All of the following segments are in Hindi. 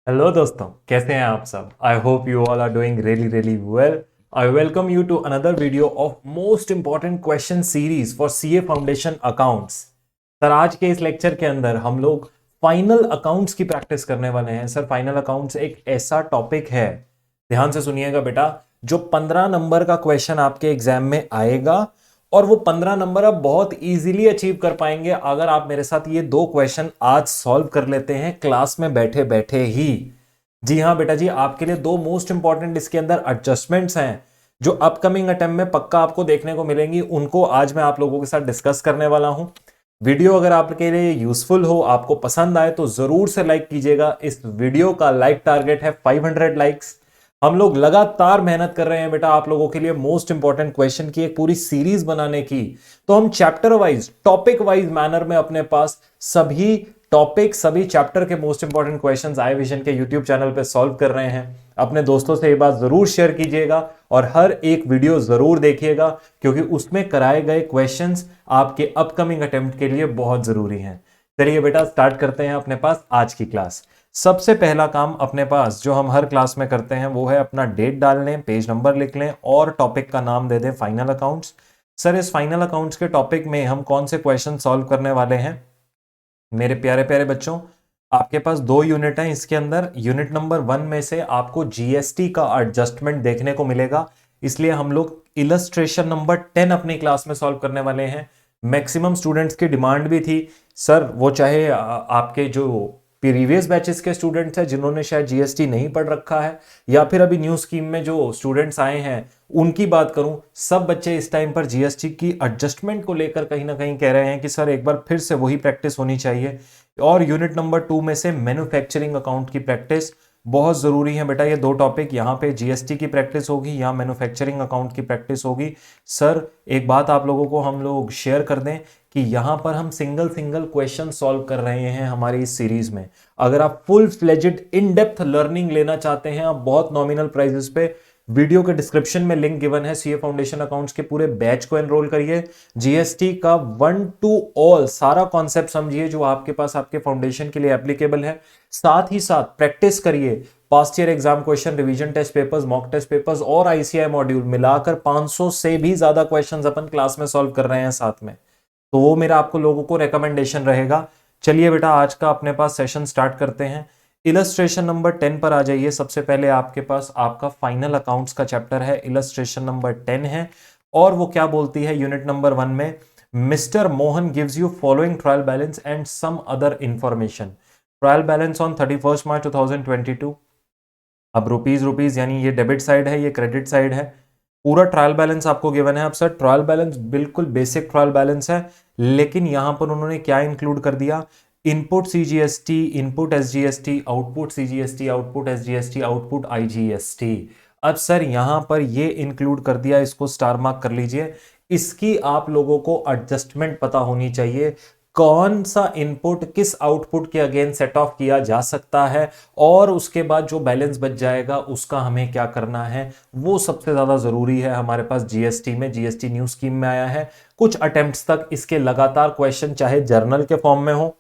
हेलो दोस्तों, कैसे हैं आप सब। I hope you all are doing really really well. I welcome you to another video of most important question series for CA foundation accounts. Sir, आज के इस लेक्चर के अंदर हम लोग फाइनल अकाउंट्स की प्रैक्टिस करने वाले हैं। सर, फाइनल अकाउंट्स एक ऐसा टॉपिक है, ध्यान से सुनिएगा बेटा, जो 15 नंबर का क्वेश्चन आपके एग्जाम में आएगा और वो 15 नंबर आप बहुत इजीली अचीव कर पाएंगे अगर आप मेरे साथ ये दो क्वेश्चन आज सॉल्व कर लेते हैं क्लास में बैठे बैठे ही। जी हाँ बेटा जी, आपके लिए दो मोस्ट इंपॉर्टेंट इसके अंदर एडजस्टमेंट्स हैं जो अपकमिंग अटेम्प्ट में पक्का आपको देखने को मिलेंगी। उनको आज मैं आप लोगों के साथ डिस्कस करने वाला हूं। वीडियो अगर आपके लिए यूजफुल हो, आपको पसंद आए तो जरूर से लाइक कीजिएगा। इस वीडियो का लाइक टारगेट है 500 लाइक्स। हम लोग लगातार मेहनत कर रहे हैं बेटा आप लोगों के लिए मोस्ट इंपॉर्टेंट क्वेश्चन की एक पूरी सीरीज बनाने की। तो हम chapter wise, topic wise manner में अपने पास सभी टॉपिक, सभी चैप्टर के most important questions eye vision के यूट्यूब चैनल पे सॉल्व कर रहे हैं। अपने दोस्तों से ये बात जरूर शेयर कीजिएगा और हर एक वीडियो जरूर देखिएगा, क्योंकि उसमें कराए गए क्वेश्चंस आपके अपकमिंग अटेम्प्ट के लिए बहुत जरूरी हैं। चलिए बेटा, स्टार्ट करते हैं अपने पास आज की क्लास। सबसे पहला काम अपने पास जो हम हर क्लास में करते हैं वो है अपना डेट डाल लें, पेज नंबर लिख लें और टॉपिक का नाम दे दें फाइनल अकाउंट्स। सर, इस फाइनल अकाउंट्स के टॉपिक में हम कौन से क्वेश्चन सॉल्व करने वाले हैं मेरे प्यारे प्यारे बच्चों। आपके पास दो यूनिट हैं इसके अंदर। यूनिट नंबर 1 में से आपको जीएसटी का एडजस्टमेंट देखने को मिलेगा, इसलिए हम लोग इलस्ट्रेशन नंबर 10 अपनी क्लास में सॉल्व करने वाले हैं। मैक्सिमम स्टूडेंट्स की डिमांड भी थी सर, वो चाहे आपके जो प्रीवियस बैचेस के स्टूडेंट्स हैं जिन्होंने शायद जीएसटी नहीं पढ़ रखा है, या फिर अभी न्यू स्कीम में जो स्टूडेंट्स आए हैं उनकी बात करूं, सब बच्चे इस टाइम पर जीएसटी की एडजस्टमेंट को लेकर कहीं ना कहीं कह रहे हैं कि सर एक बार फिर से वही प्रैक्टिस होनी चाहिए। और यूनिट नंबर 2 में से मैन्युफैक्चरिंग अकाउंट की प्रैक्टिस बहुत जरूरी है बेटा। ये दो टॉपिक, यहाँ पे जीएसटी की प्रैक्टिस होगी, यहाँ मैन्युफैक्चरिंग अकाउंट की प्रैक्टिस होगी। सर, एक बात आप लोगों को हम लोग शेयर कर दें कि यहां पर हम सिंगल सिंगल क्वेश्चन सॉल्व कर रहे हैं हमारी इस सीरीज में। अगर आप full fledged in depth learning लेना चाहते हैं, आप बहुत नॉमिनल प्राइसेस पे, वीडियो के डिस्क्रिप्शन में लिंक गिवन है, सीए फाउंडेशन अकाउंट्स के पूरे बैच को एनरोल करिए। जीएसटी का 1 टू ऑल सारा कॉन्सेप्ट समझिए जो आपके पास आपके फाउंडेशन के लिए एप्लीकेबल है। साथ ही साथ प्रैक्टिस करिए, past year exam question, revision test papers, mock test papers और आईसीआई मॉड्यूल मिलाकर 500 से भी ज्यादा क्वेश्चंस अपन क्लास में सॉल्व कर रहे हैं साथ में। तो वो मेरा आपको लोगों को रेकमेंडेशन रहेगा। चलिए बेटा, आज का अपने पास सेशन स्टार्ट करते हैं। इलस्ट्रेशन नंबर 10 पर आ जाइए। सबसे पहले आपके पास आपका फाइनल अकाउंट्स का चैप्टर है, इलस्ट्रेशन नंबर 10 है। और वो क्या बोलती है यूनिट नंबर 1 में, mister Mohan gives you following trial balance and some other information. Trial balance on 31 March 2022। अब रुपीज रुपीज यानी ये डेबिट साइड है, ये क्रेडिट साइड है। पूरा ट्रायल बैलेंस आपको गिवन है। अब सर, ट्रायल बैलेंस बिल्कुल बेसिक ट्रायल बैलेंस है, लेकिन यहां पर उन्होंने क्या इंक्लूड कर दिया, input CGST, input SGST, output CGST, output SGST, output IGST. अब सर यहां पर ये इंक्लूड कर दिया, इसको स्टार मार्क कर लीजिए। इसकी आप लोगों को एडजस्टमेंट पता होनी चाहिए, कौन सा इनपुट किस आउटपुट के अगेंस्ट सेट ऑफ किया जा सकता है, और उसके बाद जो बैलेंस बच जाएगा उसका हमें क्या करना है, वो सबसे ज्यादा जरूरी है हमारे पास जीएसटी में। जीएसटी न्यू स्कीम में आया है, कुछ अटेम्प्ट्स तक इसके लगातार क्वेश्चन चाहे जर्नल के फॉर्म में हो,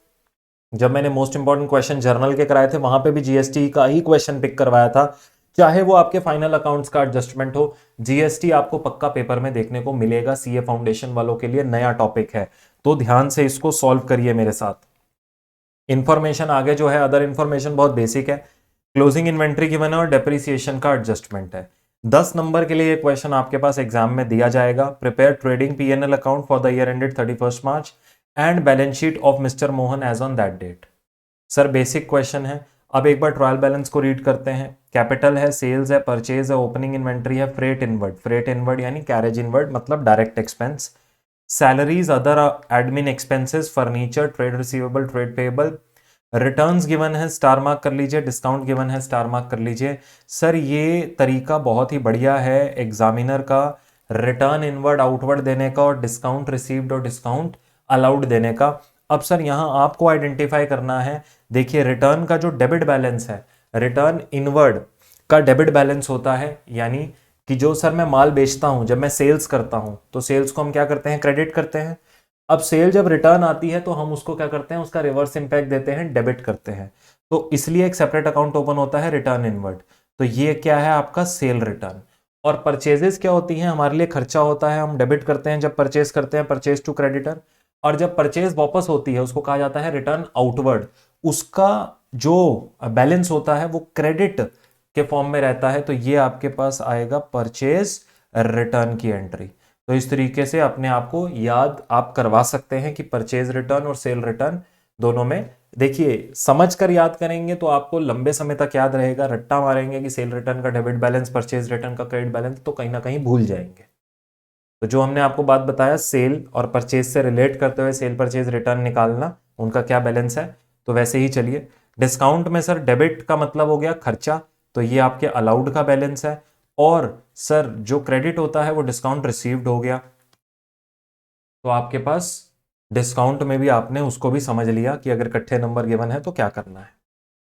जब मैंने मोस्ट इंपॉर्टेंट क्वेश्चन जर्नल के कराए थे वहां पे भी जीएसटी का ही क्वेश्चन पिक करवाया था, चाहे वो आपके फाइनल अकाउंट्स का एडजस्टमेंट हो, जीएसटी आपको पक्का पेपर में देखने को मिलेगा। सीए फाउंडेशन वालों के लिए नया टॉपिक है, तो ध्यान से इसको सॉल्व करिए मेरे साथ। इंफॉर्मेशन आगे जो है, अदर इंफॉर्मेशन बहुत बेसिक है। क्लोजिंग इन्वेंट्री गिवन है और डेप्रिसिएशन का एडजस्टमेंट है। 10 नंबर के लिए ये क्वेश्चन आपके पास एग्जाम में दिया जाएगा। Prepare trading PNL account for the year ended 31 March and balance sheet of mister Mohan as on that date. Sir, basic question है। अब एक बार ट्रायल बैलेंस को रीड करते हैं। कैपिटल है, सेल्स है, परचेज है, ओपनिंग इन्वेंट्री है, फ्रेट इनवर्ड, फ्रेट इनवर्ड यानी कैरेज इनवर्ड मतलब direct expense, salaries, other admin expenses, furniture, trade receivable, trade payable, returns given है, स्टार मार्क कर लीजिए, डिस्काउंट गिवन है, स्टार मार्क कर लीजिए। सर, ये तरीका बहुत ही बढ़िया है एग्जामिनर का, रिटर्न इनवर्ड आउटवर्ड देने का और डिस्काउंट रिसीव्ड और डिस्काउंट अलाउड देने का। अब सर यहां आपको आइडेंटिफाई करना है, देखिए रिटर्न का जो डेबिट बैलेंस है, रिटर्न इनवर्ड का डेबिट बैलेंस होता है, यानी कि जो सर मैं माल बेचता हूं, जब मैं सेल्स करता हूं तो सेल्स को हम क्या करते हैं, क्रेडिट करते हैं। अब सेल जब रिटर्न आती है तो हम उसको क्या करते हैं, उसका रिवर्स इंपैक्ट देते हैं, डेबिट करते हैं। तो इसलिए एक सेपरेट अकाउंट ओपन होता है रिटर्न इनवर्ड। तो ये क्या है आपका सेल रिटर्न। और परचेजेस क्या होती हैं, हमारे लिए खर्चा होता है, हम डेबिट करते हैं जब परचेज करते हैं, परचेज टू क्रेडिटर। और जब परचेज वापस होती है उसको कहा जाता है रिटर्न आउटवर्ड। उसका जो बैलेंस होता है वो क्रेडिट के फॉर्म में रहता है। तो ये आपके पास आएगा परचेज रिटर्न की एंट्री। तो इस तरीके से अपने आप को याद आप करवा सकते हैं कि परचेज रिटर्न और सेल रिटर्न दोनों में, देखिए समझ कर याद करेंगे तो आपको लंबे समय तक याद रहेगा। रट्टा मारेंगे कि सेल रिटर्न का डेबिट बैलेंस, परचेज रिटर्न का क्रेडिट बैलेंस, तो कहीं ना कहीं भूल जाएंगे। तो जो हमने आपको बात बताया सेल और परचेज से रिलेट करते हुए सेल परचेज रिटर्न निकालना, उनका क्या बैलेंस है, तो वैसे ही चलिए। डिस्काउंट में सर डेबिट का मतलब हो गया खर्चा, तो ये आपके अलाउड का बैलेंस है। और सर जो क्रेडिट होता है वो डिस्काउंट रिसीव्ड हो गया। तो आपके पास डिस्काउंट में भी आपने उसको भी समझ लिया कि अगर इकट्ठे नंबर गिवन है तो क्या करना है।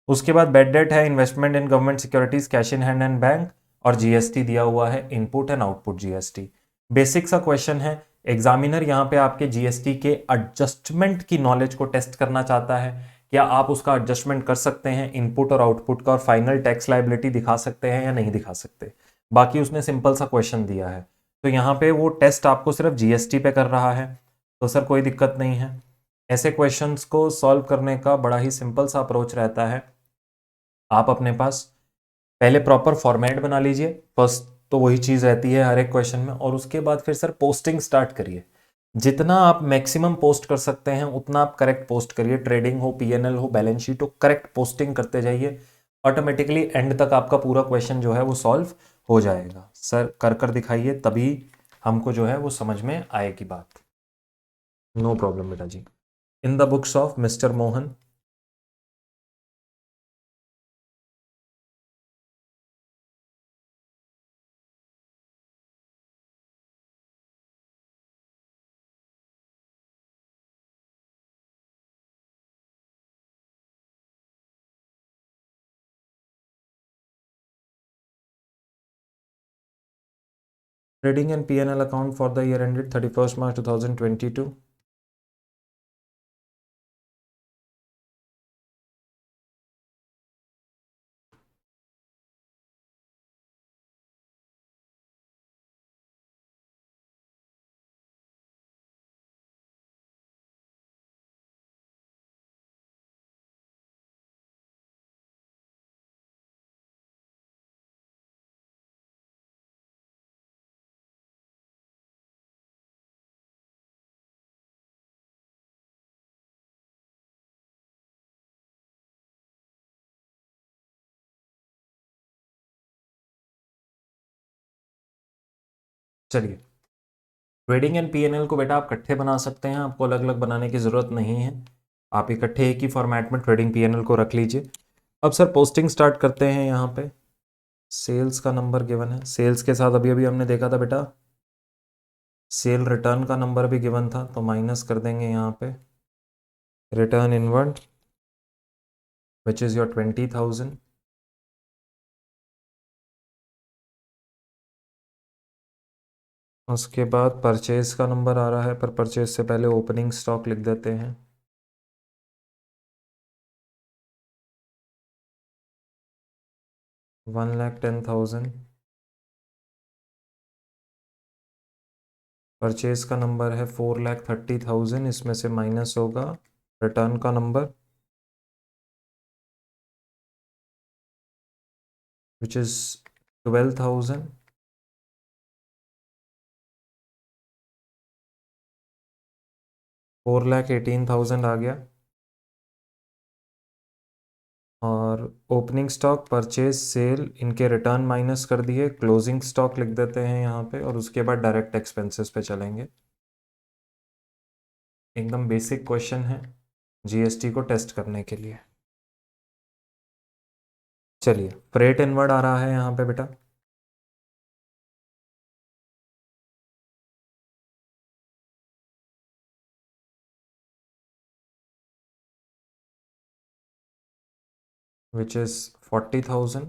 उसके बाद बेड डेट है, investment in government securities, cash in hand and bank, और जीएसटी दिया हुआ है, input and output GST. Basic सा क्वेश्चन है। एग्जामिनर यहाँ पे आपके जीएसटी के एडजस्टमेंट की नॉलेज को टेस्ट करना चाहता है। क्या आप उसका एडजस्टमेंट कर सकते हैं इनपुट और आउटपुट का, और फाइनल टैक्स लायबिलिटी दिखा सकते हैं या नहीं दिखा सकते। बाकी उसने सिंपल सा क्वेश्चन दिया है। तो यहाँ पे वो टेस्ट आपको सिर्फ जीएसटी पे कर रहा है। तो सर कोई दिक्कत नहीं है। ऐसे क्वेश्चंस को सॉल्व करने का बड़ा ही सिंपल सा अप्रोच रहता है। आप अपने पास पहले प्रॉपर फॉर्मेट बना लीजिए, फर्स्ट तो वही चीज रहती है हर एक क्वेश्चन में। और उसके बाद फिर सर पोस्टिंग स्टार्ट करिए। जितना आप मैक्सिमम पोस्ट कर सकते हैं उतना आप करेक्ट पोस्ट करिए। ट्रेडिंग हो, पीएनएल हो, बैलेंस शीट हो, करेक्ट पोस्टिंग करते जाइए। ऑटोमेटिकली एंड तक आपका पूरा क्वेश्चन जो है वो सॉल्व हो जाएगा। सर कर कर दिखाइए, तभी हमको जो है वो समझ में आएगी बात। नो प्रॉब्लम बेटा जी। In the books of mister Mohan. Trading and P&L account for the year ended 31st March 2022. चलिए, ट्रेडिंग एंड पीएनएल को बेटा आप इकट्ठे बना सकते हैं, आपको अलग अलग बनाने की जरूरत नहीं है। आप इकट्ठे एक ही फॉर्मेट में ट्रेडिंग पीएनएल को रख लीजिए। अब सर पोस्टिंग स्टार्ट करते हैं। यहाँ पे सेल्स का नंबर गिवन है, सेल्स के साथ अभी अभी हमने देखा था बेटा सेल रिटर्न का नंबर भी गिवन था, तो माइनस कर देंगे यहाँ पे return inward which is your 20,000। उसके बाद परचेज का नंबर आ रहा है, पर परचेज से पहले ओपनिंग स्टॉक लिख देते हैं। $1,10,000। परचेज का नंबर है 4,30,000, इसमें से माइनस होगा रिटर्न का नंबर विच इज 12,000। 4,18,000 आ गया। और ओपनिंग स्टॉक, परचेज, सेल, इनके रिटर्न माइनस कर दिए, क्लोजिंग स्टॉक लिख देते हैं यहाँ पे। और उसके बाद डायरेक्ट एक्सपेंसेस पे चलेंगे। एकदम बेसिक क्वेश्चन है जीएसटी को टेस्ट करने के लिए। चलिए, फ्रेट इनवर्ड आ रहा है यहाँ पे बेटा। Which is 40,000।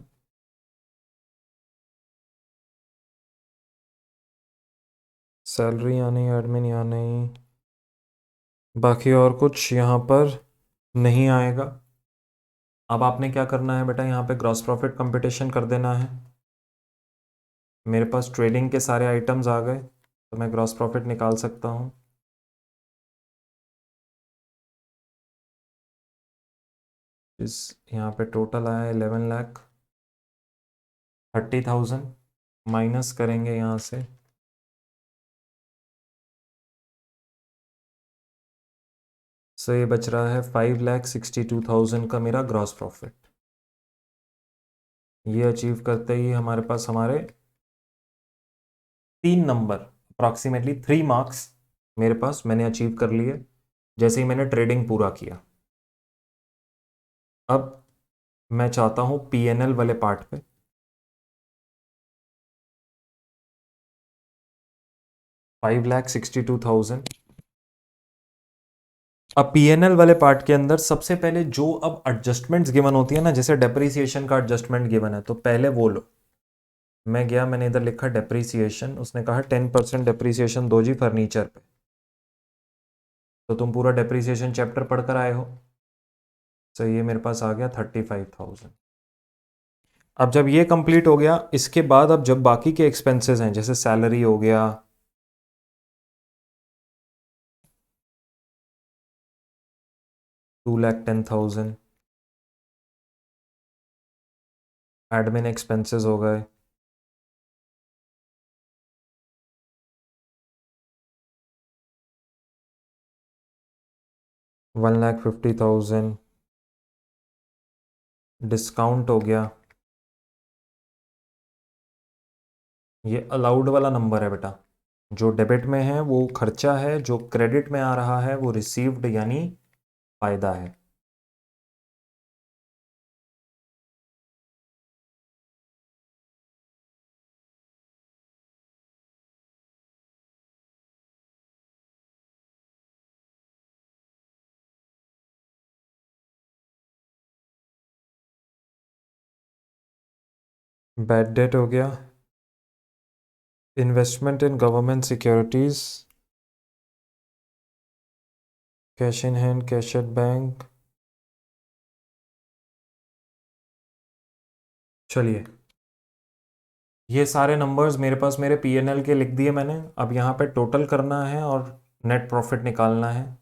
सैलरी या नहीं, एडमिन या नहीं, बाकी और कुछ यहाँ पर नहीं आएगा। अब आपने क्या करना है बेटा, यहाँ पे ग्रॉस प्रॉफिट कंपटीशन कर देना है। मेरे पास ट्रेडिंग के सारे आइटम्स आ गए, तो मैं ग्रॉस प्रॉफिट निकाल सकता हूँ। इस यहाँ पे टोटल आया 11,30,000, माइनस करेंगे यहाँ से, सो ये बच रहा है 5,62,000 का मेरा ग्रॉस प्रॉफिट। ये अचीव करते ही हमारे पास हमारे 3 नंबर, अप्रॉक्सीमेटली 3 मार्क्स मेरे पास मैंने अचीव कर लिए जैसे ही मैंने ट्रेडिंग पूरा किया। अब मैं चाहता हूं पीएनएल वाले पार्ट पे, 5,62,000। अब पीएनएल वाले पार्ट के अंदर सबसे पहले जो अब एडजस्टमेंट्स गिवन होती है ना, जैसे डेप्रीसिएशन का एडजस्टमेंट गिवन है, तो पहले वो लो। मैं गया, मैंने इधर लिखा डेप्रीसिएशन, उसने कहा 10% डेप्रीसिएशन दो जी फर्नीचर पे। तो तुम पूरा डेप्रीसिएशन चैप्टर पढ़कर आए हो, तो ये मेरे पास आ गया 35,000। अब जब ये कंप्लीट हो गया, इसके बाद अब जब बाकी के एक्सपेंसेस हैं, जैसे सैलरी हो गया, $2,10,000, एडमिन एक्सपेंसेस हो गए, $1,50,000, डिस्काउंट हो गया। ये अलाउड वाला नंबर है बेटा, जो डेबिट में है वो खर्चा है, जो क्रेडिट में आ रहा है वो रिसीव्ड यानी फायदा है। बैड डेट हो गया, investment in government securities, cash in hand, cash at bank. चलिए, ये सारे नंबर्स मेरे पास मेरे पीएनएल के लिख दिए मैंने। अब यहाँ पे टोटल करना है और नेट प्रॉफिट निकालना है।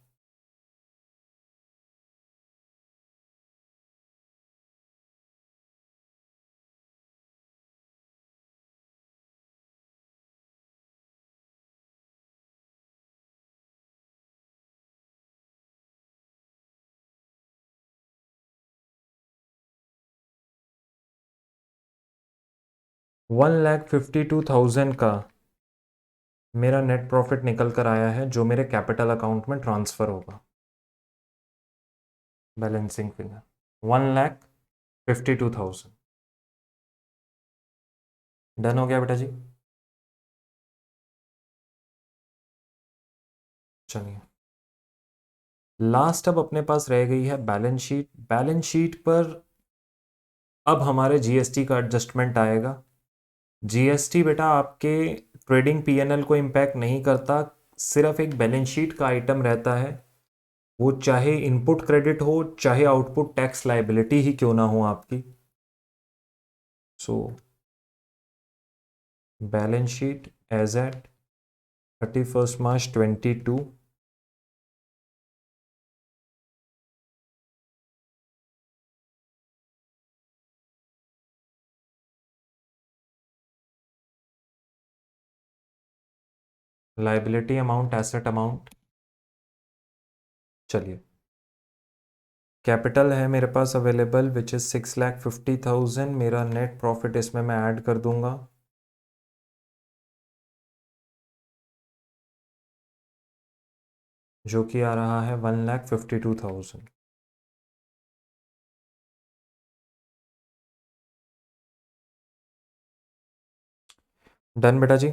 $1,52,000 का मेरा नेट प्रॉफिट निकल कर आया है, जो मेरे कैपिटल अकाउंट में ट्रांसफर होगा। बैलेंसिंग फिगर 1,52,000 डन हो गया बेटा जी। चलिए, लास्ट अब अपने पास रह गई है बैलेंस शीट। बैलेंस शीट पर अब हमारे जीएसटी का एडजस्टमेंट आएगा। जीएसटी बेटा आपके ट्रेडिंग पीएनएल को इम्पैक्ट नहीं करता, सिर्फ एक बैलेंस शीट का आइटम रहता है। वो चाहे इनपुट क्रेडिट हो, चाहे आउटपुट टैक्स लायबिलिटी ही क्यों ना हो आपकी। So balance sheet as at 31 March 22, liability amount, asset amount. चलिए, कैपिटल है मेरे पास अवेलेबल विच इज 6,50,000। मेरा नेट प्रॉफिट इसमें मैं ऐड कर दूंगा, जो कि आ रहा है 1,52,000। डन बेटा जी।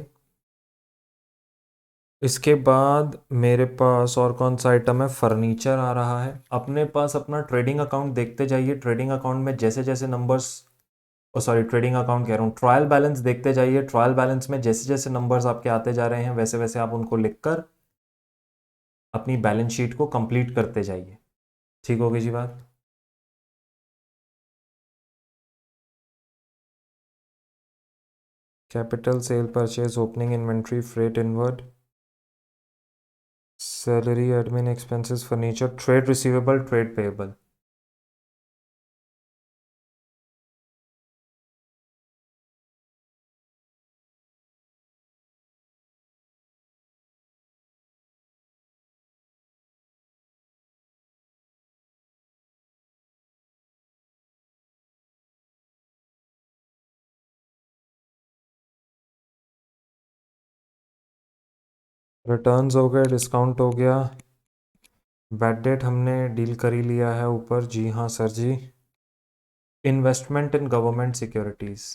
इसके बाद मेरे पास और कौन सा आइटम है, फर्नीचर आ रहा है। अपने पास अपना ट्रेडिंग अकाउंट देखते जाइए, ट्रेडिंग अकाउंट में जैसे जैसे नंबर्स, ओ सॉरी ट्रेडिंग अकाउंट कह रहा हूँ, ट्रायल बैलेंस देखते जाइए। ट्रायल बैलेंस में जैसे जैसे नंबर्स आपके आते जा रहे हैं, वैसे वैसे आप उनको लिखकर अपनी बैलेंस शीट को कंप्लीट करते जाइए। ठीक होगी जी बात। Capital, sale, purchase, opening inventory, freight inward, salary, admin expenses, furniture, trade receivable, trade payable. Returns हो गए, डिस्काउंट हो गया, बैड डेट हमने डील कर ही लिया है ऊपर। जी हाँ सर जी। Investment in government securities.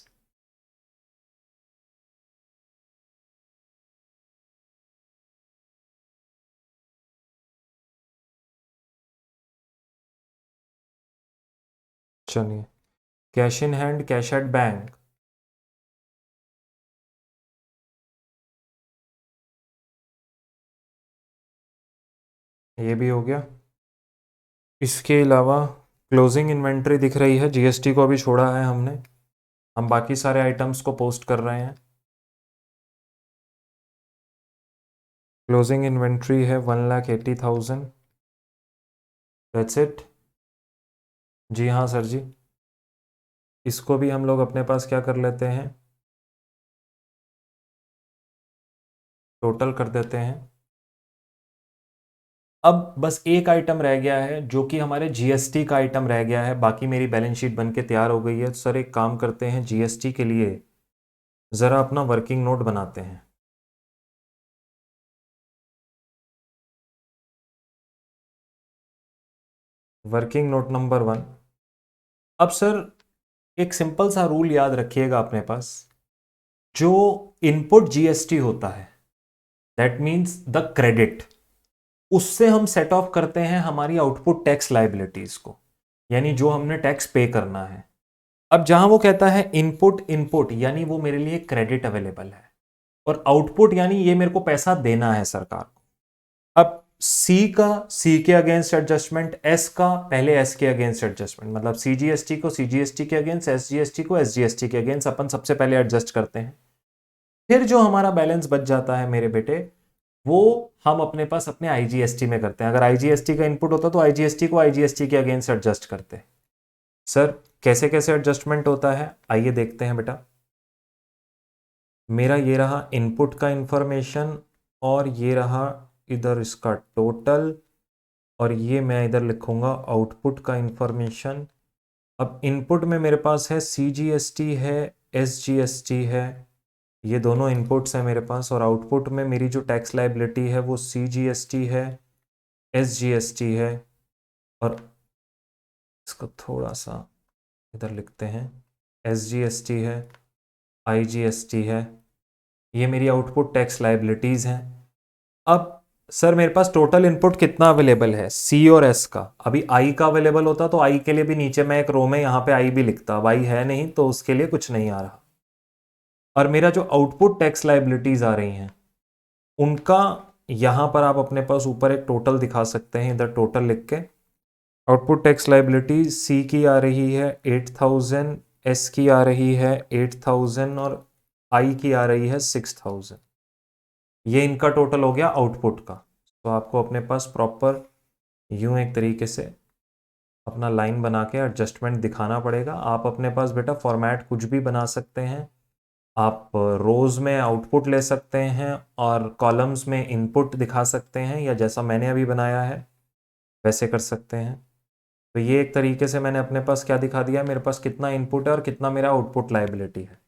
चलिए, cash in hand, cash at bank, ये भी हो गया। इसके अलावा क्लोजिंग इन्वेंट्री दिख रही है, जीएसटी को अभी छोड़ा है हमने, हम बाकी सारे आइटम्स को पोस्ट कर रहे हैं। क्लोजिंग इन्वेंट्री है 1,80,000। That's it. जी हाँ सर जी। इसको भी हम लोग अपने पास क्या कर लेते हैं, टोटल कर देते हैं। अब बस एक आइटम रह गया है जो कि हमारे जीएसटी का आइटम रह गया है, बाकी मेरी बैलेंस शीट बन के तैयार हो गई है। तो सर एक काम करते हैं, जीएसटी के लिए ज़रा अपना वर्किंग नोट बनाते हैं। Working note number 1। अब सर एक सिंपल सा रूल याद रखिएगा अपने पास, जो इनपुट जीएसटी होता है, दैट मीन्स द क्रेडिट, उससे हम सेट ऑफ करते हैं हमारी आउटपुट टैक्स लाइबिलिटीज को, यानी जो हमने टैक्स पे करना है। अब जहां वो कहता है इनपुट इनपुट, यानी वो मेरे लिए क्रेडिट अवेलेबल है, और आउटपुट यानी ये मेरे को पैसा देना है सरकार को। अब सी का सी के अगेंस्ट एडजस्टमेंट, एस का पहले एस के अगेंस्ट एडजस्टमेंट, मतलब सीजीएसटी को सीजीएसटी के अगेंस्ट, एसजीएसटी को एसजीएसटी के अगेंस्ट अपन सबसे पहले एडजस्ट करते हैं। फिर जो हमारा बैलेंस बच जाता है मेरे बेटे, वो हम अपने पास अपने आईजीएसटी में करते हैं। अगर आईजीएसटी का इनपुट होता तो आईजीएसटी को आईजीएसटी के अगेंस्ट एडजस्ट करते। सर कैसे कैसे एडजस्टमेंट होता है, आइए देखते हैं बेटा। मेरा ये रहा इनपुट का इंफॉर्मेशन, और ये रहा इधर इसका टोटल, और ये मैं इधर लिखूंगा आउटपुट का इंफॉर्मेशन। अब इनपुट में मेरे पास है सीजीएसटी है, एसजीएसटी है, ये दोनों इनपुट्स हैं मेरे पास। और आउटपुट में मेरी जो टैक्स लाइबिलिटी है वो सीजीएसटी है, एसजीएसटी है, और इसको थोड़ा सा इधर लिखते हैं, एसजीएसटी है, आईजीएसटी है। ये मेरी आउटपुट टैक्स लाइबिलिटीज़ हैं। अब सर मेरे पास टोटल इनपुट कितना अवेलेबल है, सी और एस का। अभी आई का अवेलेबल होता तो आई के लिए भी नीचे मैं एक रो में यहाँ पे आई भी लिखता, अब आई है नहीं तो उसके लिए कुछ नहीं आ रहा। और मेरा जो आउटपुट टैक्स लाइबिलिटीज़ आ रही हैं उनका यहाँ पर आप अपने पास ऊपर एक टोटल दिखा सकते हैं, इधर टोटल लिख के। आउटपुट टैक्स लाइबिलिटी सी की आ रही है 8,000, एस की आ रही है 8,000, और आई की आ रही है 6,000। ये इनका टोटल हो गया आउटपुट का। तो आपको अपने पास प्रॉपर यूं एक तरीके से अपना लाइन बना के एडजस्टमेंट दिखाना पड़ेगा। आप अपने पास बेटा फॉर्मेट कुछ भी बना सकते हैं, आप रोज में आउटपुट ले सकते हैं और कॉलम्स में इनपुट दिखा सकते हैं, या जैसा मैंने अभी बनाया है वैसे कर सकते हैं। तो ये एक तरीके से मैंने अपने पास क्या दिखा दिया, मेरे पास कितना इनपुट है और कितना मेरा आउटपुट लायबिलिटी है।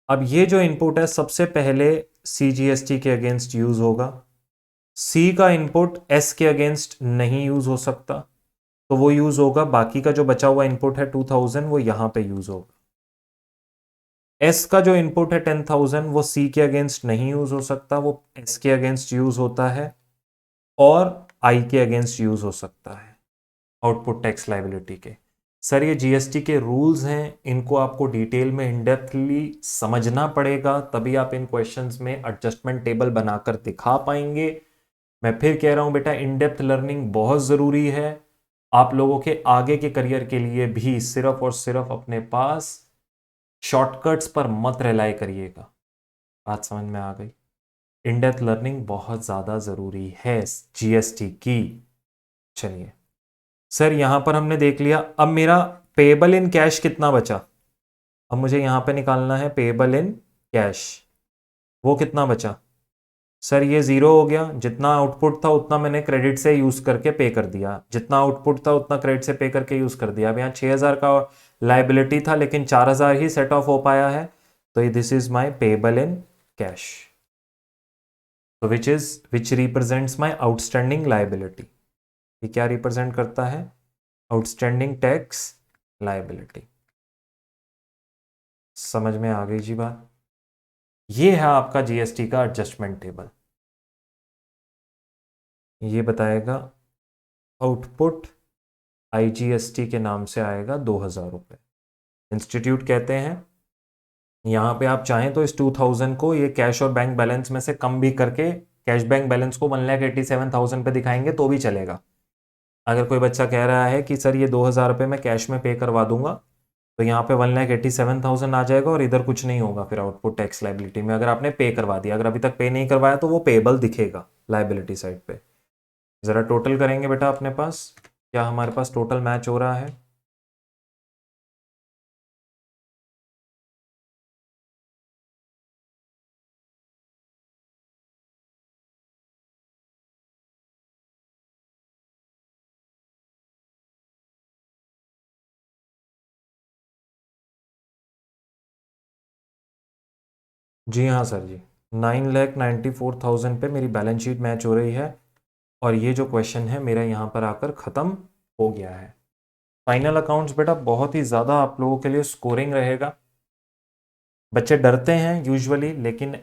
अब ये जो इनपुट है सबसे पहले सीजीएसटी के अगेंस्ट यूज होगा। सी का इनपुट एस के अगेंस्ट नहीं यूज हो सकता, तो वो यूज होगा, बाकी का जो बचा हुआ इनपुट है 2,000 वो यहां पे यूज होगा। एस का जो इनपुट है 10,000 वो सी के अगेंस्ट नहीं यूज हो सकता, वो एस के अगेंस्ट यूज होता है, और आई के अगेंस्ट यूज हो सकता है आउटपुट टैक्स लायबिलिटी के। सर ये जीएसटी के रूल्स हैं, इनको आपको डिटेल में इनडेप्थली समझना पड़ेगा, तभी आप इन क्वेश्चंस में एडजस्टमेंट टेबल बनाकर दिखा पाएंगे। मैं फिर कह रहा हूं बेटा, इनडेप्थ लर्निंग बहुत ज़रूरी है आप लोगों के आगे के करियर के लिए भी। सिर्फ और सिर्फ अपने पास शॉर्टकट्स पर मत रिलाई करिएगा। बात समझ में आ गई? इन डेप्थ लर्निंग बहुत ज़्यादा ज़रूरी है जीएसटी की। चलिए सर, यहां पर हमने देख लिया। अब मेरा पेएबल इन कैश कितना बचा? अब मुझे यहां पे निकालना है पेएबल इन कैश। वो कितना बचा? सर ये जीरो हो गया। जितना आउटपुट था उतना मैंने क्रेडिट से यूज करके पे कर दिया, जितना आउटपुट था उतना क्रेडिट से पे करके यूज कर दिया। अब यहाँ 6,000 का लाइबिलिटी था लेकिन 4,000 ही सेट ऑफ हो पाया है, तो this is my payable in cash, तो which represents my outstanding liability. ये क्या रिप्रेजेंट करता है? Outstanding tax liability. समझ में आ गई जी बात? ये है आपका जीएसटी का एडजस्टमेंट टेबल। ये बताएगा आउटपुट आईजीएसटी के नाम से आएगा 2,000 रुपये। इंस्टीट्यूट कहते हैं यहाँ पे आप चाहें तो इस 2,000 को ये कैश और बैंक बैलेंस में से कम भी करके कैश बैंक बैलेंस को 1,87,000 पे दिखाएंगे तो भी चलेगा। अगर कोई बच्चा कह रहा है कि सर ये 2,000 रुपये मैं कैश में पे करवा दूंगा, तो यहाँ पे 1,87,000 आ जाएगा और इधर कुछ नहीं होगा फिर आउटपुट टैक्स लाइबिलिटी में, अगर आपने पे करवा दिया। अगर अभी तक पे नहीं करवाया तो वो पेएबल दिखेगा लाइबिलिटी साइड पे। जरा टोटल करेंगे बेटा अपने पास, क्या हमारे पास टोटल मैच हो रहा है? जी हाँ सर जी, 9,94,000 पे मेरी बैलेंस शीट मैच हो रही है और ये जो क्वेश्चन है मेरा यहाँ पर आकर ख़त्म हो गया है। फाइनल अकाउंट्स बेटा बहुत ही ज़्यादा आप लोगों के लिए स्कोरिंग रहेगा। बच्चे डरते हैं यूजुअली, लेकिन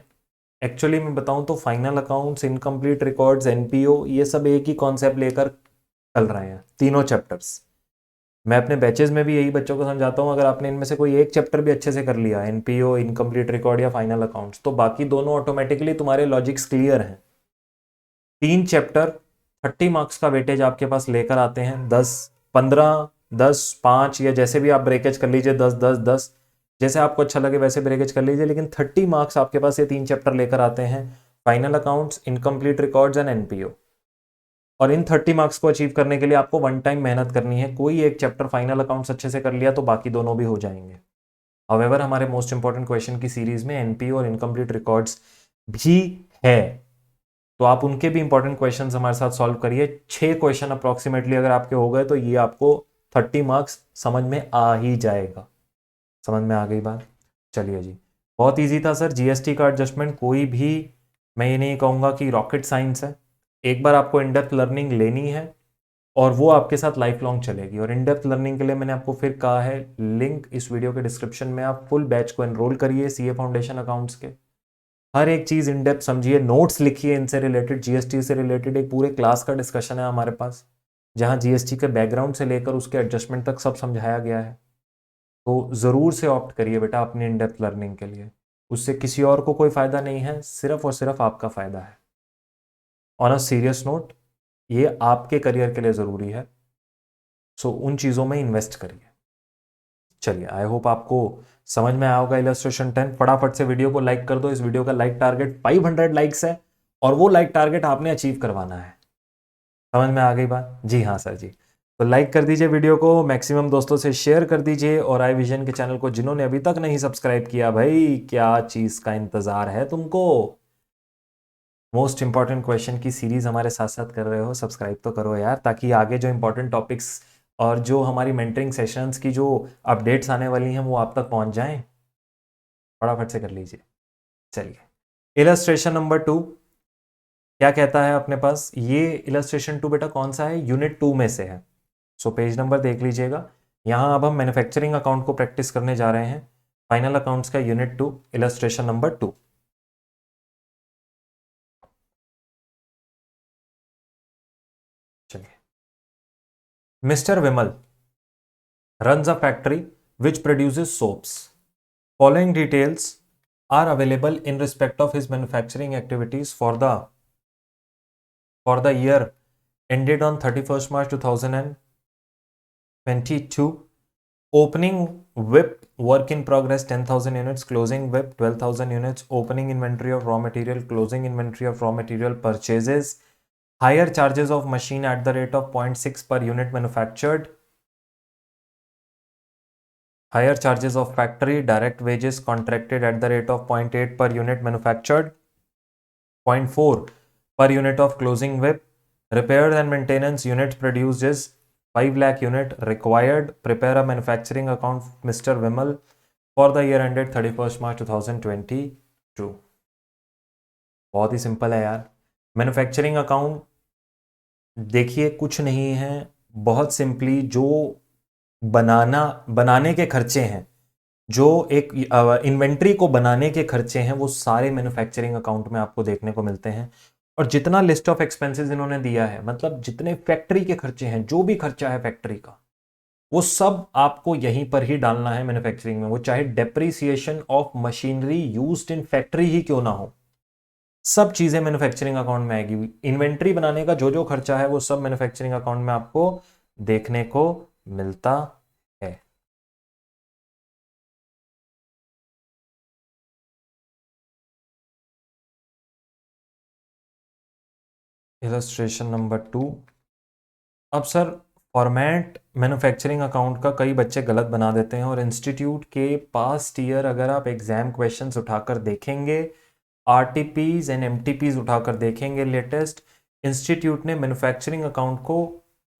एक्चुअली मैं बताऊं तो final accounts, incomplete records, NPO, ये सब एक ही कॉन्सेप्ट लेकर चल रहे हैं, तीनों चैप्टर्स। मैं अपने बैचेस में भी यही बच्चों को समझाता हूँ, अगर आपने इनमें से कोई एक चैप्टर भी अच्छे से कर लिया, एनपीओ, इनकम्प्लीट रिकॉर्ड या फाइनल अकाउंट्स, तो बाकी दोनों ऑटोमेटिकली तुम्हारे लॉजिक्स क्लियर हैं। 3 चैप्टर 30 मार्क्स का वेटेज आपके पास लेकर आते हैं। 10, 15, 10, 5 या जैसे भी आप ब्रेकेज कर लीजिए, 10, 10, 10, जैसे आपको अच्छा लगे वैसे ब्रेकेज कर लीजिए, लेकिन 30 मार्क्स आपके पास ये 3 चैप्टर लेकर आते हैं, final accounts, incomplete records and NPO. और इन 30 मार्क्स को अचीव करने के लिए आपको वन टाइम मेहनत करनी है। कोई एक चैप्टर फाइनल अकाउंट्स अच्छे से कर लिया तो बाकी दोनों भी हो जाएंगे। हाउएवर हमारे मोस्ट इंपॉर्टेंट क्वेश्चन की सीरीज में एनपीओ और इनकम्प्लीट रिकॉर्ड्स भी है, तो आप उनके भी इंपॉर्टेंट क्वेश्चंस हमारे साथ सॉल्व करिए। 6 क्वेश्चन अप्रोक्सीमेटली अगर आपके हो गए तो ये आपको 30 मार्क्स समझ में आ ही जाएगा। समझ में आ गई बात? चलिए जी, बहुत इजी था सर जीएसटी का एडजस्टमेंट। कोई भी, मैं ये नहीं कहूँगा कि रॉकेट साइंस है। एक बार आपको इन डेप्थ लर्निंग लेनी है और वो आपके साथ लाइफ लॉन्ग चलेगी। और इन डेप्थ लर्निंग के लिए मैंने आपको फिर कहा है, लिंक इस वीडियो के डिस्क्रिप्शन में, आप फुल बैच को एनरोल करिए सीए फाउंडेशन अकाउंट्स के। हर एक चीज इन डेप्थ समझिए, नोट्स लिखिए इनसे रिलेटेड, जीएसटी से रिलेटेड एक पूरे क्लास का डिस्कशन है हमारे पास, जहां जीएसटी के बैकग्राउंड से लेकर उसके एडजस्टमेंट तक सब समझाया गया है। तो जरूर से ऑप्ट करिए बेटा अपनी इन डेप्थ लर्निंग के लिए। उससे किसी और को कोई फायदा नहीं है, सिर्फ और सिर्फ आपका फायदा है। ऑन अ सीरियस नोट, ये आपके करियर के लिए जरूरी है, सो उन चीजों में इन्वेस्ट करिए। चलिए, आई होप आपको समझ में आया होगा इलस्ट्रेशन 10। फटाफट से वीडियो को लाइक कर दो। इस वीडियो का लाइक टारगेट 500 लाइक्स है और वो लाइक टारगेट आपने अचीव करवाना है। समझ में आ गई बात? जी हाँ सर जी। तो लाइक कर दीजिए वीडियो को, मैक्सिमम दोस्तों से शेयर कर दीजिए, और आई विजन के चैनल को जिन्होंने अभी तक नहीं सब्सक्राइब किया, भाई क्या चीज का इंतजार है तुमको? मोस्ट इंपॉर्टेंट क्वेश्चन की सीरीज हमारे साथ साथ कर रहे हो, सब्सक्राइब तो करो यार, ताकि आगे जो इंपॉर्टेंट टॉपिक्स और जो हमारी मेंटरिंग सेशंस की जो अपडेट्स आने वाली हैं वो आप तक पहुंच जाएं। फटाफट से कर लीजिए। चलिए, इलस्ट्रेशन नंबर 2 क्या कहता है अपने पास? ये इलस्ट्रेशन 2 बेटा कौन सा है? यूनिट 2 में से है। सो पेज नंबर देख लीजिएगा। यहां अब हम मैन्युफैक्चरिंग अकाउंट को प्रैक्टिस करने जा रहे हैं, फाइनल अकाउंट्स का यूनिट 2, इलस्ट्रेशन नंबर 2। चलिए, mister Vimal runs a factory which produces soaps. Following details are available in respect of his manufacturing activities for the year ended on 31st March 2022 opening WIP work in progress 10,000 units, closing WIP 12,000 units, opening inventory of raw material, closing inventory of raw material purchases, higher charges of machine at the rate of 0.6 per unit manufactured, higher charges of factory, direct wages contracted at the rate of 0.8 per unit manufactured, 0.4 per unit of closing WIP, repairs and maintenance units produced is 5 lakh unit required. Prepare a manufacturing account, Mr. Vimal, for the year ended 31st March 2022. बहुत ही सिंपल है यार. मैन्युफैक्चरिंग अकाउंट देखिए कुछ नहीं है, बहुत सिंपली जो बनाने के खर्चे हैं, जो एक इन्वेंट्री को बनाने के खर्चे हैं, वो सारे मैन्युफैक्चरिंग अकाउंट में आपको देखने को मिलते हैं. और जितना लिस्ट ऑफ एक्सपेंसेस इन्होंने दिया है, मतलब जितने फैक्ट्री के खर्चे हैं, जो भी खर्चा है फैक्ट्री का, वो सब आपको यहीं पर ही डालना है मैन्युफैक्चरिंग में. वो चाहे depreciation of machinery used in factory ही क्यों ना हो, सब चीजें मैन्युफैक्चरिंग अकाउंट में आएगी. इन्वेंट्री बनाने का जो जो खर्चा है वो सब मैन्युफैक्चरिंग अकाउंट में आपको देखने को मिलता है. Illustration number 2. अब सर फॉर्मेट मैन्युफैक्चरिंग अकाउंट का कई बच्चे गलत बना देते हैं, और इंस्टीट्यूट के पास्ट ईयर अगर आप एग्जाम क्वेश्चंस उठाकर देखेंगे, आरटीपीज एंड एमटीपीज उठाकर देखेंगे लेटेस्ट, इंस्टीट्यूट ने मैन्युफैक्चरिंग अकाउंट को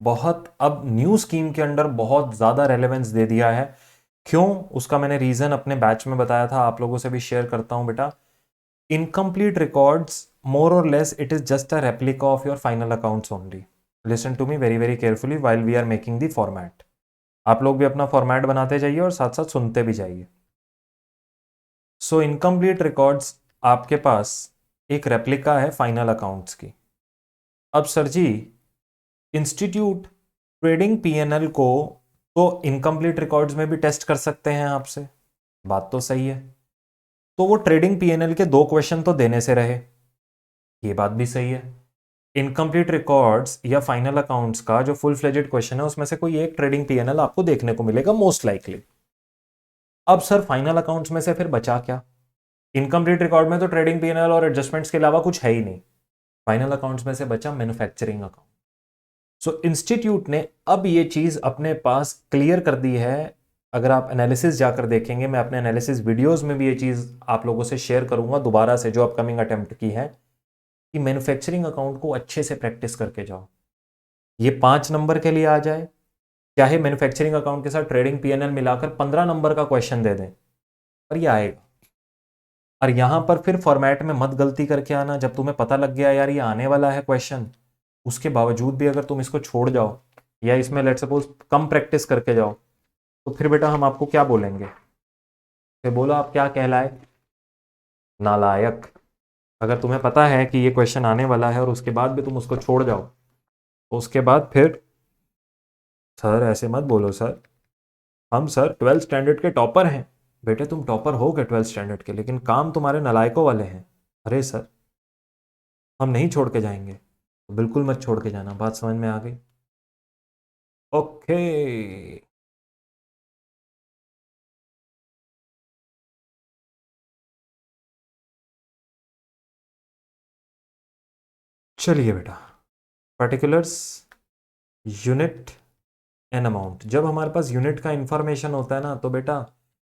बहुत अब न्यू स्कीम के अंडर बहुत ज़्यादा रेलेवेंस दे दिया है. क्यों, उसका मैंने रीज़न अपने बैच में बताया था, आप लोगों से भी शेयर करता हूं बेटा. Incomplete records more or less it is just a replica of your final accounts only. Listen to me very very carefully while we are making the format. आप लोग भी अपना फॉर्मेट बनाते जाइए और साथ साथ सुनते भी जाइए. सो इनकम्प्लीट रिकॉर्ड्स आपके पास एक रेप्लिका है फाइनल अकाउंट्स की. अब सर जी, इंस्टीट्यूट ट्रेडिंग पीएनएल को तो इनकम्प्लीट रिकॉर्ड्स में भी टेस्ट कर सकते हैं आपसे, बात तो सही है. तो वो ट्रेडिंग पीएनएल के 2 क्वेश्चन तो देने से रहे, ये बात भी सही है. इनकम्प्लीट रिकॉर्ड्स या फाइनल अकाउंट्स का जो फुल फ्लेजेड क्वेश्चन है, उसमें से कोई एक ट्रेडिंग पीएनएल आपको देखने को मिलेगा मोस्ट लाइकली. अब सर फाइनल अकाउंट्स में से फिर बचा क्या? इनकम्प्लीट रिकॉर्ड में तो ट्रेडिंग पीएनएल और एडजस्टमेंट्स के अलावा कुछ है ही नहीं. फाइनल अकाउंट्स में से बचा मैन्युफैक्चरिंग अकाउंट. सो इंस्टीट्यूट ने अब ये चीज अपने पास क्लियर कर दी है. अगर आप एनालिसिस जाकर देखेंगे, मैं अपने एनालिसिस वीडियोस में भी ये चीज आप लोगों से शेयर करूंगा दोबारा से, जो अपकमिंग अटेम्प्ट की है, कि मैन्युफैक्चरिंग अकाउंट को अच्छे से प्रैक्टिस करके जाओ. ये 5 नंबर के लिए आ जाए, चाहे मैन्युफैक्चरिंग अकाउंट के साथ ट्रेडिंग पीएनएल मिलाकर 15 नंबर का क्वेश्चन दे दें, पर ये आएगा. और यहां पर फिर फॉर्मेट में मत गलती करके आना. जब तुम्हें पता लग गया यार ये आने वाला है क्वेश्चन, उसके बावजूद भी अगर तुम इसको छोड़ जाओ या इसमें लेट सपोज कम प्रैक्टिस करके जाओ, तो फिर बेटा हम आपको क्या बोलेंगे? फिर बोलो आप क्या कहलाए? नालायक. अगर तुम्हें पता है कि ये क्वेश्चन आने वाला है और उसके बाद भी तुम उसको छोड़ जाओ, तो उसके बाद फिर सर ऐसे मत बोलो सर, हम सर 12th स्टैंडर्ड के टॉपर हैं. बेटे तुम टॉपर हो गए 12th स्टैंडर्ड के, लेकिन काम तुम्हारे नालायकों वाले हैं. अरे सर हम नहीं छोड़ के जाएंगे, तो बिल्कुल मत छोड़ के जाना. बात समझ में आ गई? ओके. चलिए बेटा, पर्टिकुलर्स, यूनिट एंड अमाउंट. जब हमारे पास यूनिट का इंफॉर्मेशन होता है ना, तो बेटा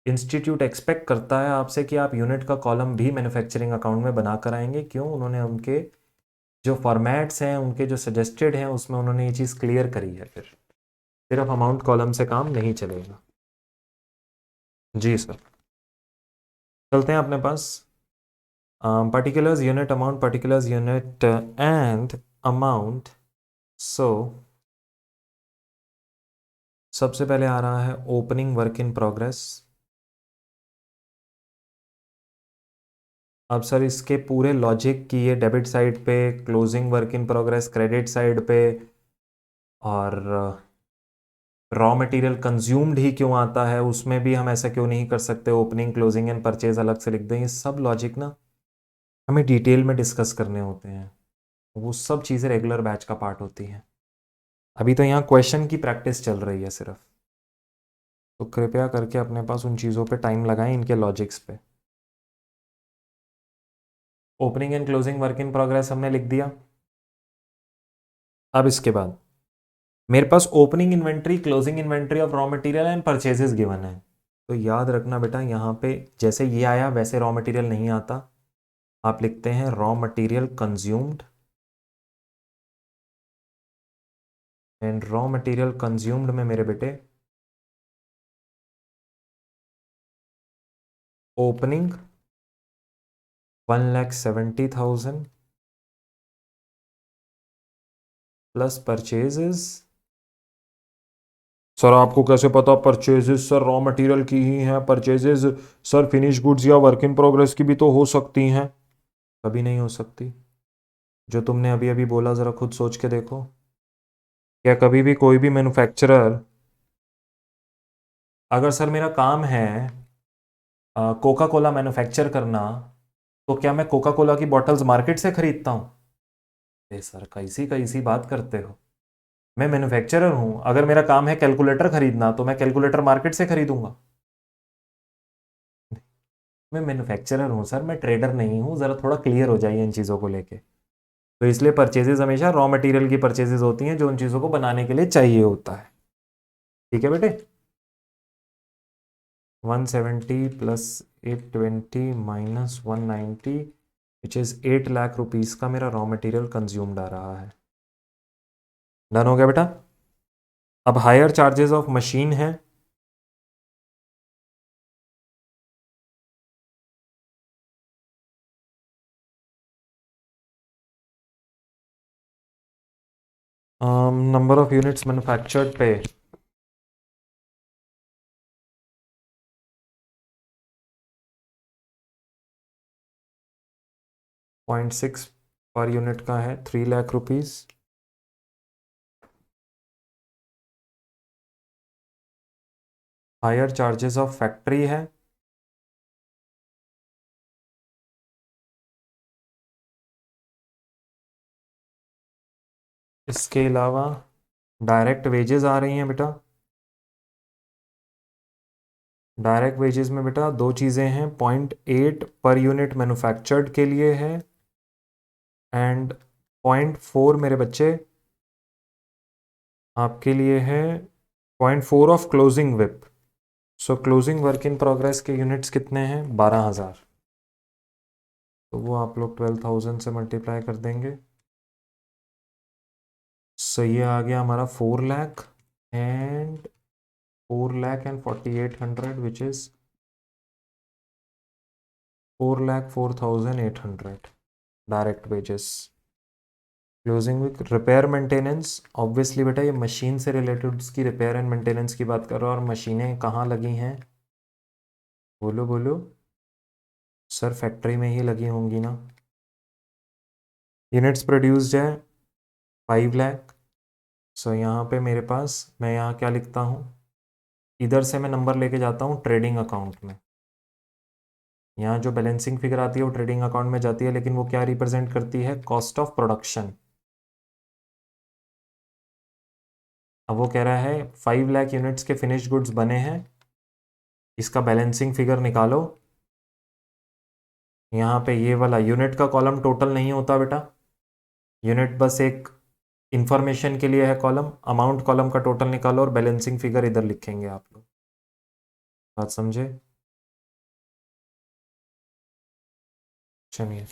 इंस्टीट्यूट एक्सपेक्ट करता है आपसे कि आप यूनिट का कॉलम भी मैन्युफैक्चरिंग अकाउंट में बना कर आएंगे. क्यों? उन्होंने उनके जो फॉर्मेट्स हैं, उनके जो सजेस्टेड हैं, उसमें उन्होंने ये चीज़ क्लियर करी है. फिर सिर्फ अमाउंट कॉलम से काम नहीं चलेगा. जी सर, चलते हैं अपने पास. particulars unit amount, particulars unit and amount. So सबसे पहले आ रहा है ओपनिंग वर्क इन प्रोग्रेस. अब सर इसके पूरे लॉजिक की ये डेबिट साइड पे, closing work in progress credit side पे, और रॉ मटेरियल कंज्यूम्ड ही क्यों आता है उसमें भी हम ऐसा क्यों नहीं कर सकते, ओपनिंग क्लोजिंग एंड परचेज अलग से लिख दें. ये सब लॉजिक ना हमें डिटेल में डिस्कस करने होते हैं. वो सब चीज़ें रेगुलर बैच का पार्ट होती हैं. अभी तो यहाँ क्वेश्चन की प्रैक्टिस चल रही है सिर्फ. तो कृपया करके अपने पास उन चीज़ों पे टाइम लगाएं, इनके लॉजिक्स पे। Opening and closing work in progress हमने लिख दिया। अब इसके बाद मेरे पास opening inventory, closing inventory of raw material and purchases given है। तो याद रखना बेटा, यहाँ पे जैसे ये आया वैसे रॉ मटेरियल नहीं आता। आप लिखते हैं raw material consumed, and raw material consumed में मेरे बेटे ओपनिंग 1,70,000 प्लस परचेजेस। सर आपको कैसे पता परचेजेस सर रॉ मटेरियल की ही हैं? परचेजेस सर फिनिश गुड्स या वर्क इन प्रोग्रेस की भी तो हो सकती हैं। कभी नहीं हो सकती। जो तुमने अभी अभी बोला जरा खुद सोच के देखो। क्या कभी भी कोई भी मैन्युफैक्चरर, अगर सर मेरा काम है कोका कोला मैन्युफैक्चर करना, तो क्या मैं कोका कोला की बॉटल्स मार्केट से खरीदता हूँ? ए सर कैसी कैसी बात करते हो। मैं मैन्युफैक्चरर हूँ, अगर मेरा काम है कैलकुलेटर खरीदना तो मैं कैलकुलेटर मार्केट से खरीदूंगा? मैं मैन्युफैक्चरर हूँ सर, मैं ट्रेडर नहीं हूँ। ज़रा थोड़ा क्लियर हो जाइए इन चीज़ों को लेके। तो इसलिए परचेजेज हमेशा रॉ मटेरियल की परचेजेज होती हैं जो उन चीज़ों को बनाने के लिए चाहिए होता है। ठीक है बेटे। 170 plus 820 minus 190 which is 8 lakh rupees का मेरा रॉ मटेरियल कंज्यूम्ड आ रहा है। डन हो गया बेटा। अब हायर चार्जेस ऑफ मशीन है। नंबर ऑफ यूनिट्स मैन्युफैक्चर्ड पे 0.6 पर यूनिट का है, 3 lakh rupees. Higher charges of factory है। इसके अलावा डायरेक्ट वेजेस आ रही हैं बेटा। डायरेक्ट वेजेस में बेटा दो चीज़ें हैं, 0.8 पर यूनिट मैन्युफैक्चर्ड के लिए है, एंड 0.4 मेरे बच्चे आपके लिए है, 0.4 of closing whip. So closing work in progress के यूनिट्स कितने हैं? 12,000। तो वो आप लोग 12,000 से मल्टीप्लाई कर देंगे। सो ये आ गया हमारा 4 lakh and 4,48,100 which is 4,04,800 direct wages. Closing with repair maintenance, obviously बेटा ये मशीन से रिलेटेड उसकी रिपेयर एंड मेंटेनेंस की बात कर रहा हूँ। और मशीनें कहाँ लगी हैं? बोलो बोलो। सर फैक्ट्री में ही लगी होंगी ना। यूनिट्स प्रोड्यूस्ड है 5 लाख। सो यहाँ पे मेरे पास, मैं यहाँ क्या लिखता हूँ, इधर से मैं नंबर लेके जाता हूँ ट्रेडिंग अकाउंट में। यहाँ जो बैलेंसिंग फिगर आती है वो ट्रेडिंग अकाउंट में जाती है, लेकिन वो क्या रिप्रेजेंट करती है? Cost of production. अब वो कह रहा है 5 लाख यूनिट्स के फिनिश गुड्स बने हैं, इसका बैलेंसिंग फिगर निकालो। यहाँ पे ये वाला यूनिट का कॉलम टोटल नहीं होता बेटा, यूनिट बस एक इंफॉर्मेशन के लिए है कॉलम। अमाउंट कॉलम का टोटल निकालो और बैलेंसिंग फिगर इधर लिखेंगे आप लोग। बात समझे? चलिए।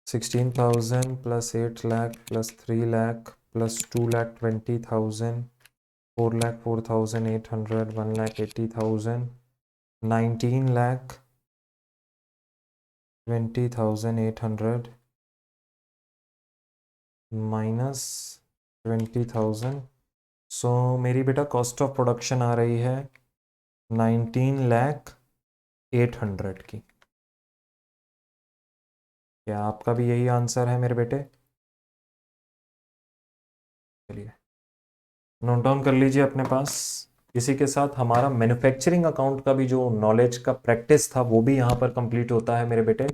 16,000 plus 8 lakh plus 3 lakh plus 2,20,000, 4,04,800, 1,80,000, 19,20,800 minus 20,000। सो मेरी बेटा कॉस्ट ऑफ प्रोडक्शन आ रही है 19,08,000 की। क्या आपका भी यही आंसर है मेरे बेटे? चलिए नोट डाउन कर लीजिए अपने पास। इसी के साथ हमारा मैन्युफैक्चरिंग अकाउंट का भी जो नॉलेज का प्रैक्टिस था वो भी यहाँ पर कंप्लीट होता है मेरे बेटे।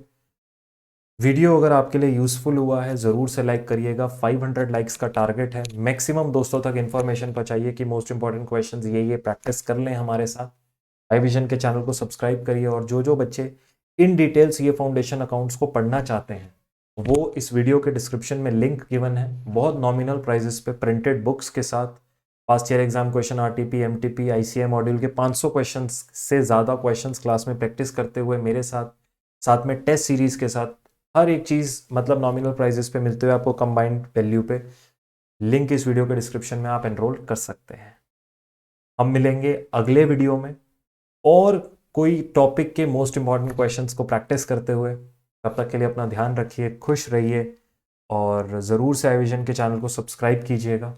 वीडियो अगर आपके लिए यूज़फुल हुआ है ज़रूर से लाइक करिएगा। 500 लाइक्स का टारगेट है। मैक्सिमम दोस्तों तक इन्फॉर्मेशन पहुंचाइए कि मोस्ट इंपॉर्टेंट क्वेश्चंस ये प्रैक्टिस कर लें हमारे साथ। आई विजन के चैनल को सब्सक्राइब करिए और जो जो बच्चे in detail CA foundation accounts को पढ़ना चाहते हैं वो इस वीडियो के डिस्क्रिप्शन में लिंक गिवन है। बहुत नॉमिनल प्राइजेस पे प्रिंटेड बुक्स के साथ past year exam question, RTP, MTP, ICM module के 500 क्वेश्चंस से ज़्यादा क्वेश्चंस क्लास में प्रैक्टिस करते हुए मेरे साथ, साथ में टेस्ट सीरीज़ के साथ हर एक चीज़ मतलब नॉमिनल प्राइजेस पे मिलते हुए आपको कंबाइंड वैल्यू पे। लिंक इस वीडियो के डिस्क्रिप्शन में आप एनरोल कर सकते हैं। हम मिलेंगे अगले वीडियो में और कोई टॉपिक के मोस्ट इंपॉर्टेंट क्वेश्चंस को प्रैक्टिस करते हुए। तब तक के लिए अपना ध्यान रखिए, खुश रहिए और ज़रूर से आई विजन के चैनल को सब्सक्राइब कीजिएगा।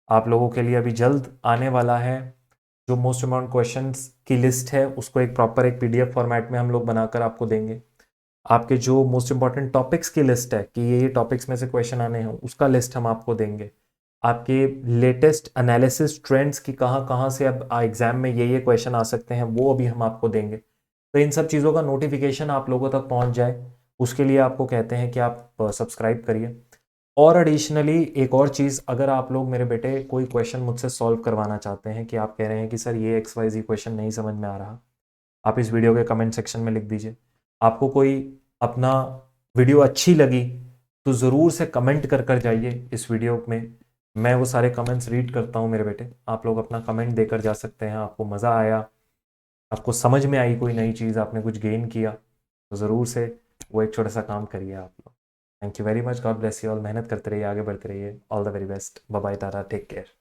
आप लोगों के लिए अभी जल्द आने वाला है जो मोस्ट इम्पॉर्टेंट क्वेश्चंस की लिस्ट है, उसको एक प्रॉपर एक पीडीएफ फॉर्मेट में हम लोग बनाकर आपको देंगे। आपके जो मोस्ट इंपॉर्टेंट टॉपिक्स की लिस्ट है कि ये टॉपिक्स में से क्वेश्चन आने हैं उसका लिस्ट हम आपको देंगे। आपके लेटेस्ट एनालिसिस ट्रेंड्स की कहाँ कहाँ से अब एग्जाम में ये क्वेश्चन आ सकते हैं वो अभी हम आपको देंगे। तो इन सब चीज़ों का नोटिफिकेशन आप लोगों तक पहुँच जाए उसके लिए आपको कहते हैं कि आप सब्सक्राइब करिए। और एडिशनली एक और चीज़, अगर आप लोग मेरे बेटे कोई क्वेश्चन मुझसे सॉल्व करवाना चाहते हैं कि आप कह रहे हैं कि सर ये XYZ क्वेश्चन नहीं समझ में आ रहा, आप इस वीडियो के कमेंट सेक्शन में लिख दीजिए। आपको कोई अपना वीडियो अच्छी लगी तो ज़रूर से कमेंट कर जाइए इस वीडियो में। मैं वो सारे कमेंट्स रीड करता हूँ मेरे बेटे। आप लोग अपना कमेंट देकर जा सकते हैं। आपको मज़ा आया, आपको समझ में आई कोई नई चीज़, आपने कुछ गेन किया तो ज़रूर से वो एक छोटा सा काम करिए आप लोग। Thank you very much. God bless you all. मेहनत करते रहिए, आगे बढ़ते रहिए। All the very best. Bye bye, tata, take care.